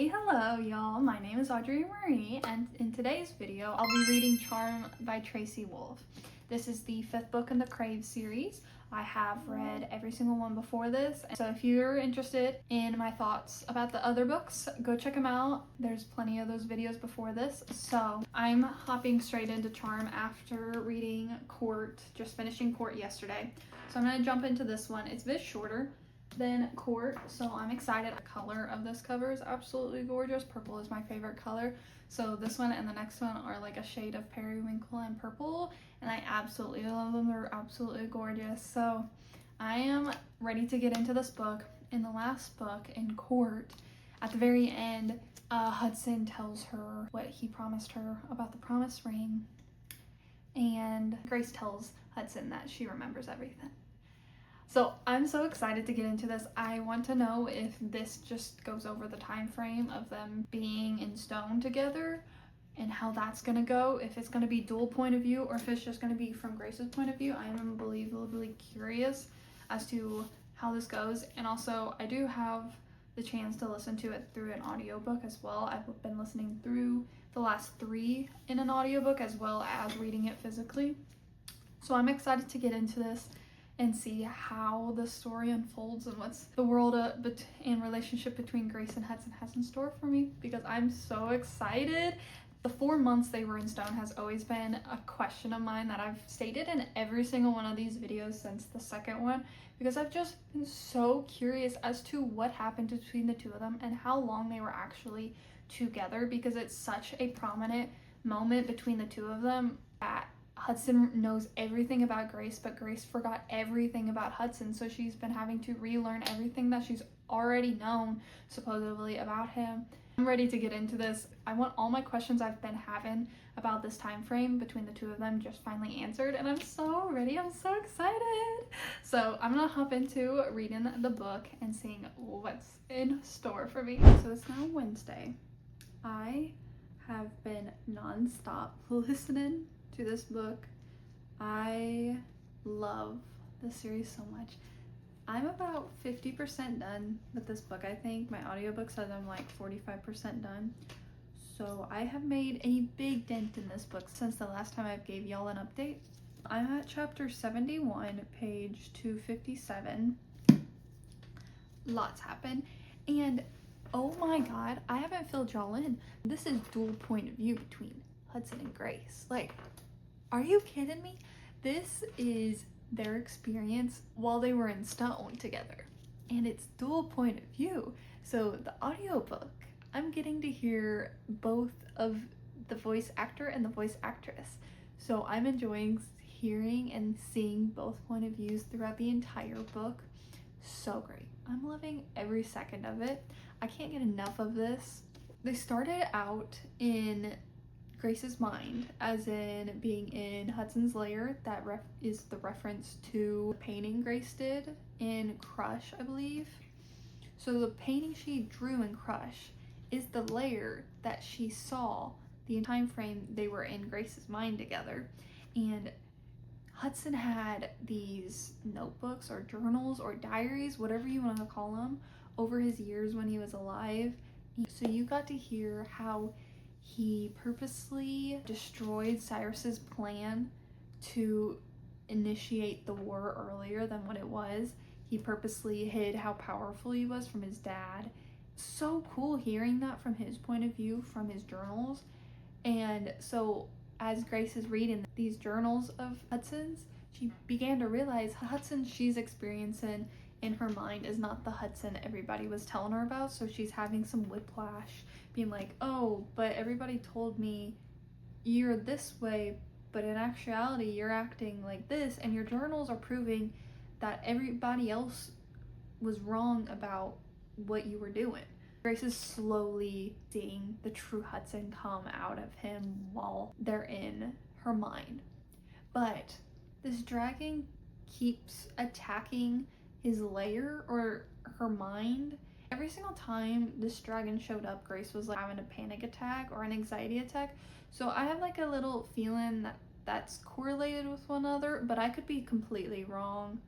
Hello y'all, my name is Audrey Marie, and in today's video I'll be reading Charm by Tracy Wolff. This is the 5th book in the Crave series. I have read every single one before this, so if you're interested in my thoughts about the other books, go check them out. There's plenty of those videos before this. So I'm hopping straight into Charm after reading Court, just finishing Court yesterday. So I'm going to jump into this one. It's a bit shorter than Court, so I'm excited. The color of this cover is absolutely gorgeous. Purple is my favorite color, so this one and the next one are like a shade of periwinkle and purple, and I absolutely love them. They're absolutely gorgeous. So I am ready to get into this book. In the last book, in Court, at the very end, Hudson tells her what he promised her about the promise ring, and Grace tells Hudson that she remembers everything. So I'm so excited to get into this. I want to know if this just goes over the time frame of them being in stone together and how that's going to go, if it's going to be dual point of view or if it's just going to be from Grace's point of view. I am unbelievably curious as to how this goes, and also I do have the chance to listen to it through an audiobook as well. I've been listening through the last 3 in an audiobook as well as reading it physically. So I'm excited to get into this and see how the story unfolds and what's the world and relationship between Grace and Hudson has in store for me, because I'm so excited. The 4 months they were in stone has always been a question of mine that I've stated in every single one of these videos since the second one, because I've just been so curious as to what happened between the two of them and how long they were actually together, because it's such a prominent moment between the two of them that Hudson knows everything about Grace, but Grace forgot everything about Hudson, so she's been having to relearn everything that she's already known, supposedly, about him. I'm ready to get into this. I want all my questions I've been having about this time frame between the two of them just finally answered, and I'm so ready. I'm so excited. So I'm gonna hop into reading the book and seeing what's in store for me. So it's now Wednesday. I have been non-stop listening to this book. I love this series so much. I'm about 50% done with this book. I think my audiobook says I'm like 45% done. So I have made a big dent in this book since the last time I gave y'all an update. I'm at chapter 71, page 257. Lots happen, and oh my god, I haven't filled y'all in. This is dual point of view between Hudson and Grace. Like, are you kidding me? This is their experience while they were in stone together, and it's dual point of view. So the audiobook, I'm getting to hear both of the voice actor and the voice actress. So I'm enjoying hearing and seeing both point of views throughout the entire book. So great. I'm loving every second of it. I can't get enough of this. They started out in Grace's mind, as in being in Hudson's lair. That is the reference to the painting Grace did in Crush, I believe. So the painting she drew in Crush is the lair that she saw the time frame they were in Grace's mind together. And Hudson had these notebooks or journals or diaries, whatever you want to call them, over his years when he was alive. So you got to hear how he purposely destroyed Cyrus's plan to initiate the war earlier than what it was. He purposely hid how powerful he was from his dad. So cool hearing that from his point of view, from his journals. And so as Grace is reading these journals of Hudson's, she began to realize Hudson she's experiencing in her mind is not the Hudson everybody was telling her about. So she's having some whiplash, being like, oh, but everybody told me you're this way, but in actuality you're acting like this, and your journals are proving that everybody else was wrong about what you were doing. Grace is slowly seeing the true Hudson come out of him while they're in her mind. But this dragon keeps attacking his lair or her mind. Every single time this dragon showed up, Grace was like having a panic attack or an anxiety attack. So I have like a little feeling that that's correlated with one another, but I could be completely wrong.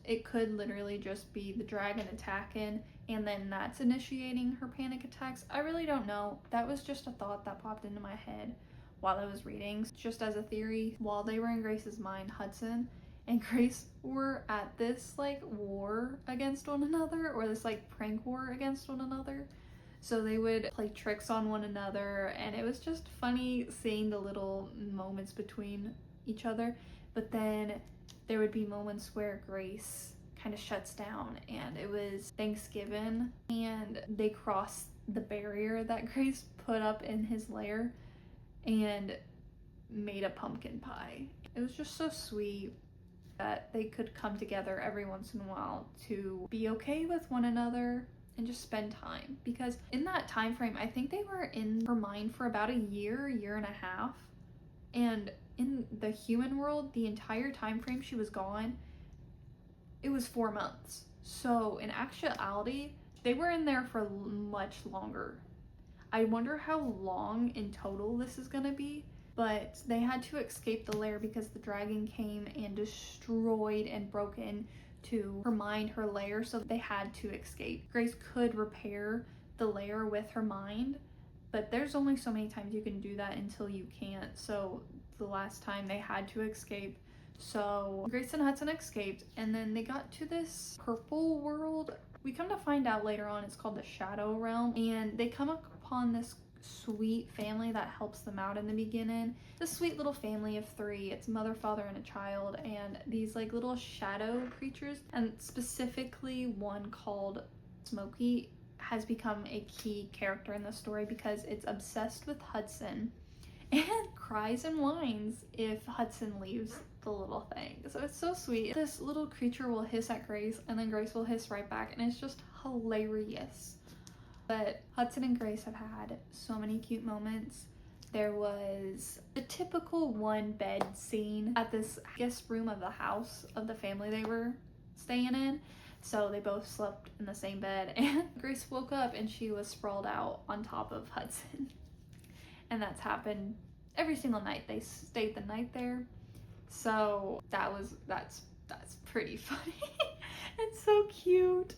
It could literally just be the dragon attacking and then that's initiating her panic attacks. I really don't know. That was just a thought that popped into my head while I was reading. Just as a theory, while they were in Grace's mind, Hudson and Grace were at this like war against one another, or this like prank war against one another. So they would play tricks on one another, and it was just funny seeing the little moments between each other. But then there would be moments where Grace kind of shuts down, and it was Thanksgiving, and they crossed the barrier that Grace put up in his lair and made a pumpkin pie. It was just so sweet that they could come together every once in a while to be okay with one another and just spend time. Because in that time frame, I think they were in her mind for about a year and a half. And in the human world, the entire time frame she was gone, it was 4 months. So in actuality, they were in there for much longer. I wonder how long in total this is gonna be. But they had to escape the lair because the dragon came and destroyed and broke into her mind, her lair, so they had to escape. Grace could repair the lair with her mind, but there's only so many times you can do that until you can't. So the last time they had to escape. So Grace and Hudson escaped, and then they got to this purple world. We come to find out later on it's called the Shadow Realm, and they come upon this sweet family that helps them out in the beginning. This sweet little family of 3. It's mother, father, and a child, and these like little shadow creatures, and specifically one called Smokey has become a key character in the story because it's obsessed with Hudson and cries and whines if Hudson leaves the little thing. So it's so sweet. This little creature will hiss at Grace, and then Grace will hiss right back, and it's just hilarious. But Hudson and Grace have had so many cute moments. There was the typical one bed scene at this guest room of the house of the family they were staying in. So they both slept in the same bed, and Grace woke up and she was sprawled out on top of Hudson. And that's happened every single night. They stayed the night there. So that's pretty funny. It's so cute.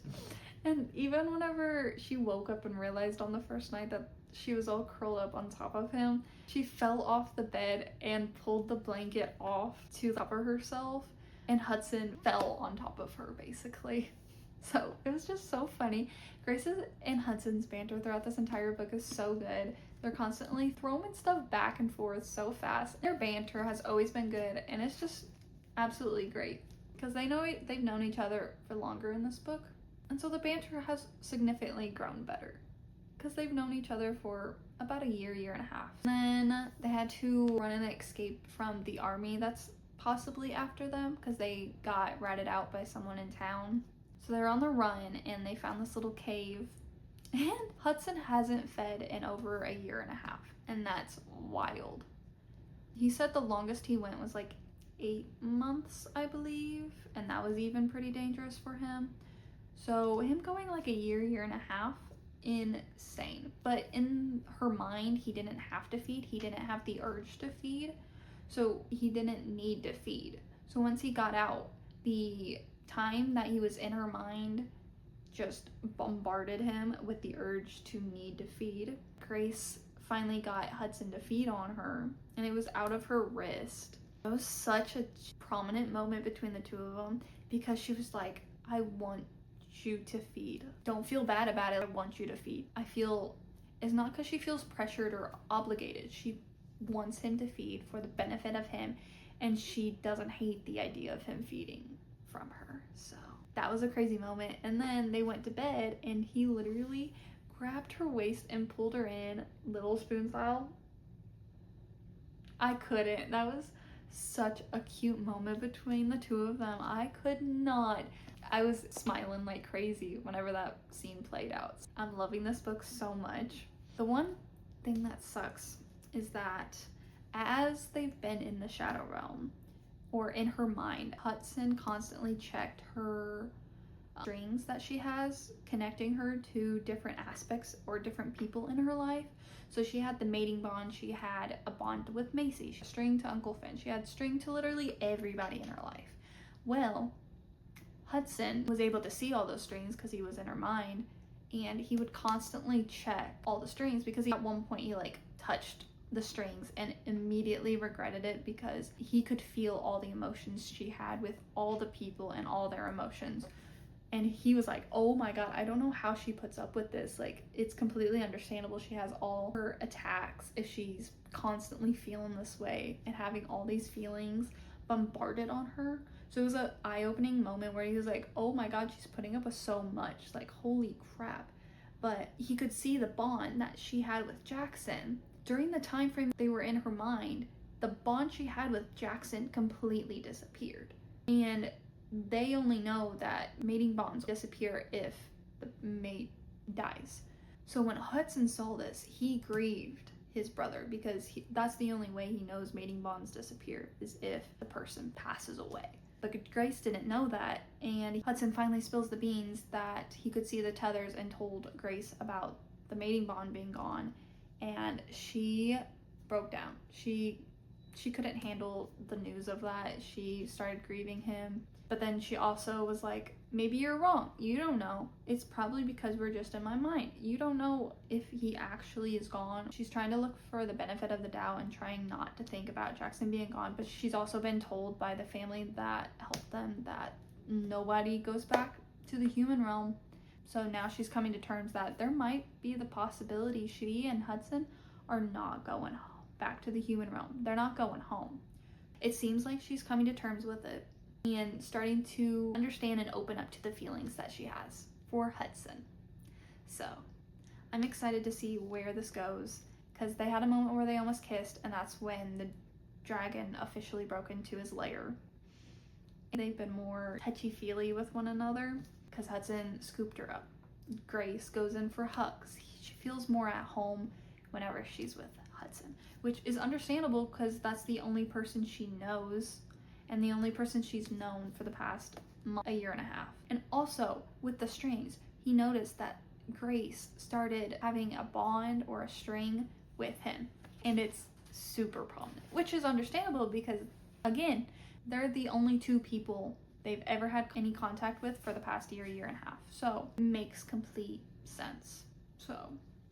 And even whenever she woke up and realized on the first night that she was all curled up on top of him, she fell off the bed and pulled the blanket off to cover herself, and Hudson fell on top of her, basically. So it was just so funny. Grace's and Hudson's banter throughout this entire book is so good. They're constantly throwing stuff back and forth so fast. Their banter has always been good, and it's just absolutely great because they've known each other for longer in this book. And so the banter has significantly grown better because they've known each other for about a year and a half. And then they had to run and escape from the army that's possibly after them because they got ratted out by someone in town. So they're on the run, and they found this little cave. And Hudson hasn't fed in over a year and a half, and that's wild. He said the longest he went was like 8 months, I believe, and that was even pretty dangerous for him. So him going like a year and a half, insane. But in her mind, he didn't have to feed. He didn't have the urge to feed. So he didn't need to feed. So once he got out, the time that he was in her mind just bombarded him with the urge to need to feed. Grace finally got Hudson to feed on her, and it was out of her wrist. It was such a prominent moment between the two of them because she was like, I want you to feed. Don't feel bad about it. I want you to feed. I feel it's not because she feels pressured or obligated. She wants him to feed for the benefit of him, and she doesn't hate the idea of him feeding from her. So that was a crazy moment. And then they went to bed, and he literally grabbed her waist and pulled her in, little spoon style. I couldn't. That was such a cute moment between the two of them. I could not. I was smiling like crazy whenever that scene played out. I'm loving this book so much. The one thing that sucks is that as they've been in the Shadow Realm, or in her mind, Hudson constantly checked her strings that she has, connecting her to different aspects or different people in her life. So she had the mating bond, she had a bond with Macy, she had a string to Uncle Finn, she had a string to literally everybody in her life. Well, Hudson was able to see all those strings because he was in her mind, and he would constantly check all the strings because at one point he like touched the strings and immediately regretted it because he could feel all the emotions she had with all the people and all their emotions. And he was like, oh my god, I don't know how she puts up with this. Like, it's completely understandable. She has all her attacks if she's constantly feeling this way and having all these feelings bombarded on her. So it was an eye-opening moment where he was like, oh my god, she's putting up with so much. Like, holy crap. But he could see the bond that she had with Jackson. During the time frame they were in her mind, the bond she had with Jackson completely disappeared. And they only know that mating bonds disappear if the mate dies. So when Hudson saw this, he grieved his brother because that's the only way he knows mating bonds disappear, is if the person passes away. But Grace didn't know that, and Hudson finally spills the beans that he could see the tethers and told Grace about the mating bond being gone, and she broke down. She couldn't handle the news of that. She started grieving him. But then she also was like, maybe you're wrong. You don't know. It's probably because we're just in my mind. You don't know if he actually is gone. She's trying to look for the benefit of the doubt and trying not to think about Jackson being gone. But she's also been told by the family that helped them that nobody goes back to the human realm. So now she's coming to terms that there might be the possibility she and Hudson are not going back to the human realm. They're not going home. It seems like she's coming to terms with it and starting to understand and open up to the feelings that she has for Hudson. So I'm excited to see where this goes, because they had a moment where they almost kissed, and that's when the dragon officially broke into his lair. They've been more touchy-feely with one another because Hudson scooped her up. Grace goes in for hugs. She feels more at home whenever she's with Hudson, which is understandable because that's the only person she knows and the only person she's known for the past a year and a half. And also with the strings, he noticed that Grace started having a bond or a string with him, and it's super prominent, which is understandable because, again, they're the only two people they've ever had any contact with for the past year and a half. So it makes complete sense. So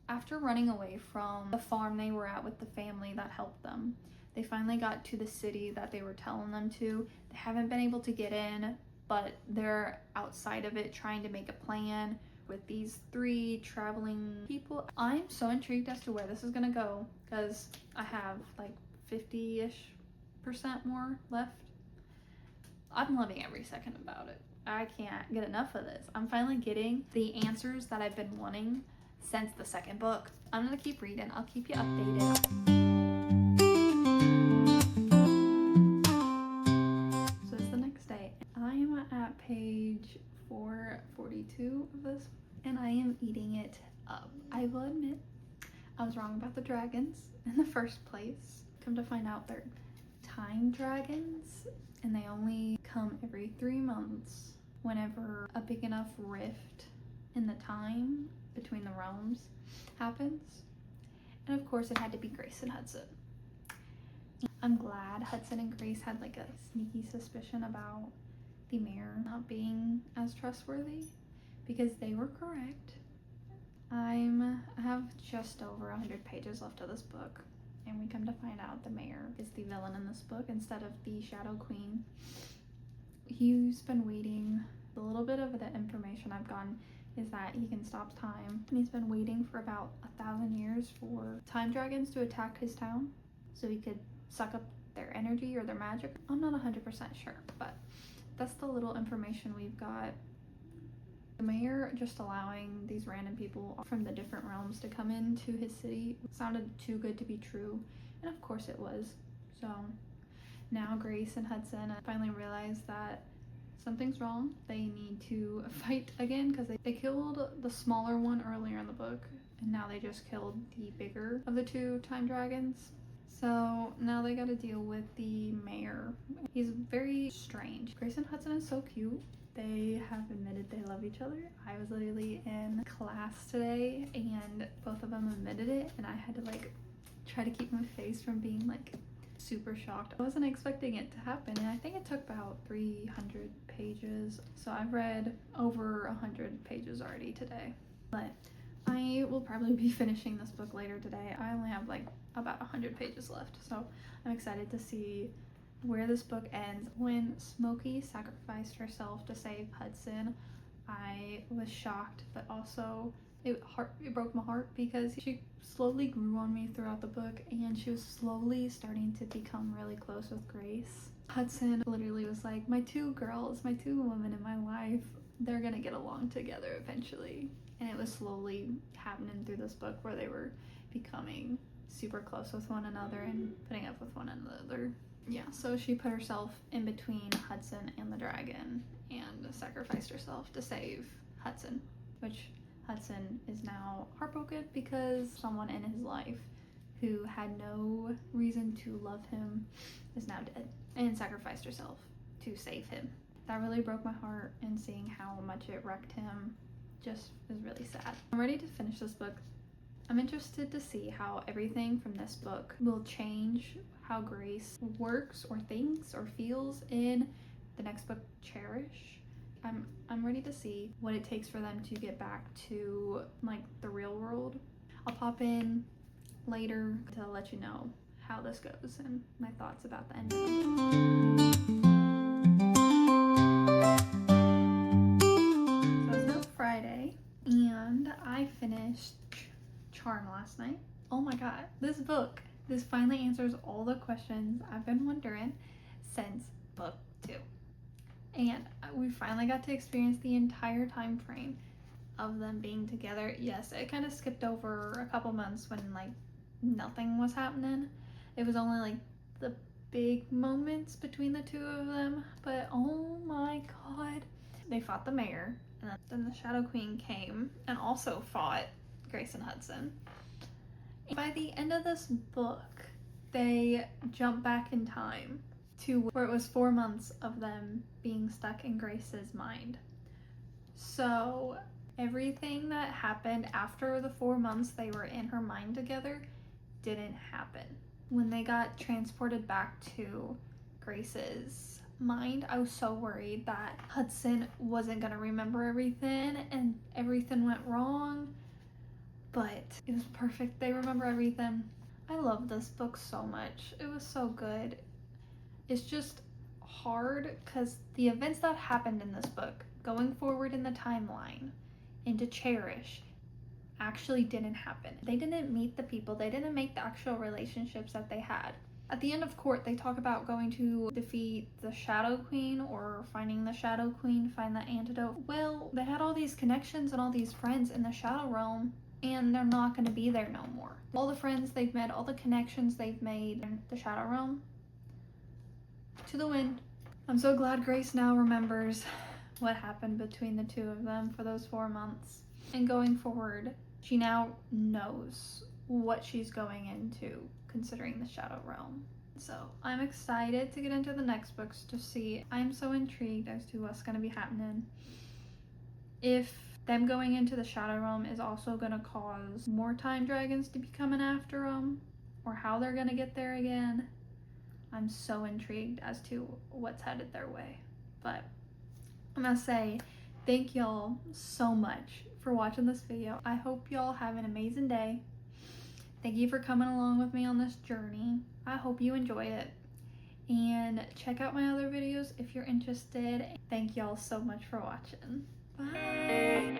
after running away from the farm they were at with the family that helped them, they finally got to the city that they were telling them to. They haven't been able to get in, but they're outside of it trying to make a plan with these 3 traveling people. I'm so intrigued as to where this is gonna go because I have like 50-ish% more left. I'm loving every second about it. I can't get enough of this. I'm finally getting the answers that I've been wanting since the second book. I'm gonna keep reading. I'll keep you updated. So it's the next day. I'm at page 442 of this, and I am eating it up. I will admit, I was wrong about the dragons in the first place. Come to find out they're time dragons, and they only come every 3 months whenever a big enough rift in the time between the realms happens. And of course it had to be Grace and Hudson. I'm glad Hudson and Grace had like a sneaky suspicion about the mayor not being as trustworthy, because they were correct. I have just over 100 pages left of this book, and we come to find out the mayor is the villain in this book instead of the Shadow Queen. He's been waiting. A little bit of the information I've gotten is that he can stop time, and he's been waiting for about 1,000 years for time dragons to attack his town so he could suck up their energy or their magic. I'm not 100% sure, but that's the little information we've got. The mayor just allowing these random people from the different realms to come into his city sounded too good to be true, and of course it was. So now Grace and Hudson finally realize that something's wrong. They need to fight again because they killed the smaller one earlier in the book, and now they just killed the bigger of the 2 time dragons. So now they gotta deal with the mayor. He's very strange. Grace and Hudson is so cute. They have admitted they love each other. I was literally in class today and both of them admitted it, and I had to like try to keep my face from being like super shocked. I wasn't expecting it to happen, and I think it took about 300 pages. So I've read over 100 pages already today. But I will probably be finishing this book later today. I only have like about 100 pages left, so I'm excited to see where this book ends. When Smokey sacrificed herself to save Hudson, I was shocked, but also it broke my heart because she slowly grew on me throughout the book, and she was slowly starting to become really close with Grace. Hudson literally was like, my two girls, my two women in my life, they're gonna get along together eventually. And it was slowly happening through this book where they were becoming super close with one another and putting up with one another. Yeah, so she put herself in between Hudson and the dragon and sacrificed herself to save Hudson, which Hudson is now heartbroken because someone in his life who had no reason to love him is now dead and sacrificed herself to save him. That really broke my heart, and seeing how much it wrecked him just is really sad. I'm ready to finish this book. I'm interested to see how everything from this book will change how Grace works or thinks or feels in the next book, Cherish. I'm ready to see what it takes for them to get back to like the real world. I'll pop in later to let you know how this goes and my thoughts about the ending. So it's now Friday, and I finished Charm last night. Oh my god, this finally answers all the questions I've been wondering since book 2. And we finally got to experience the entire time frame of them being together. Yes, it kind of skipped over a couple months when like nothing was happening. It was only like the big moments between the two of them, but oh my god. They fought the mayor, and then the Shadow Queen came and also fought Grace and Hudson. By the end of this book, they jump back in time to where it was 4 months of them being stuck in Grace's mind. So everything that happened after the 4 months they were in her mind together didn't happen. When they got transported back to Grace's mind, I was so worried that Hudson wasn't gonna remember everything and everything went wrong, but it was perfect. They remember everything. I love this book so much. It was so good. It's just hard because the events that happened in this book, going forward in the timeline into Cherish, actually didn't happen. They didn't meet the people. They didn't make the actual relationships that they had. At the end of court, they talk about going to defeat the Shadow Queen or finding the Shadow Queen, find the antidote. Well, they had all these connections and all these friends in the Shadow Realm, and they're not going to be there no more. All the friends they've met, all the connections they've made in the Shadow Realm, to the wind. I'm so glad Grace now remembers what happened between the two of them for those 4 months. And going forward, she now knows what she's going into considering the Shadow Realm. So I'm excited to get into the next books to see. I'm so intrigued as to what's going to be happening. If them going into the Shadow Realm is also going to cause more time dragons to be coming after them, or how they're going to get there again. I'm so intrigued as to what's headed their way. But I'm gonna say thank y'all so much for watching this video. I hope y'all have an amazing day. Thank you for coming along with me on this journey. I hope you enjoyed it. And check out my other videos if you're interested. Thank y'all so much for watching. Bye!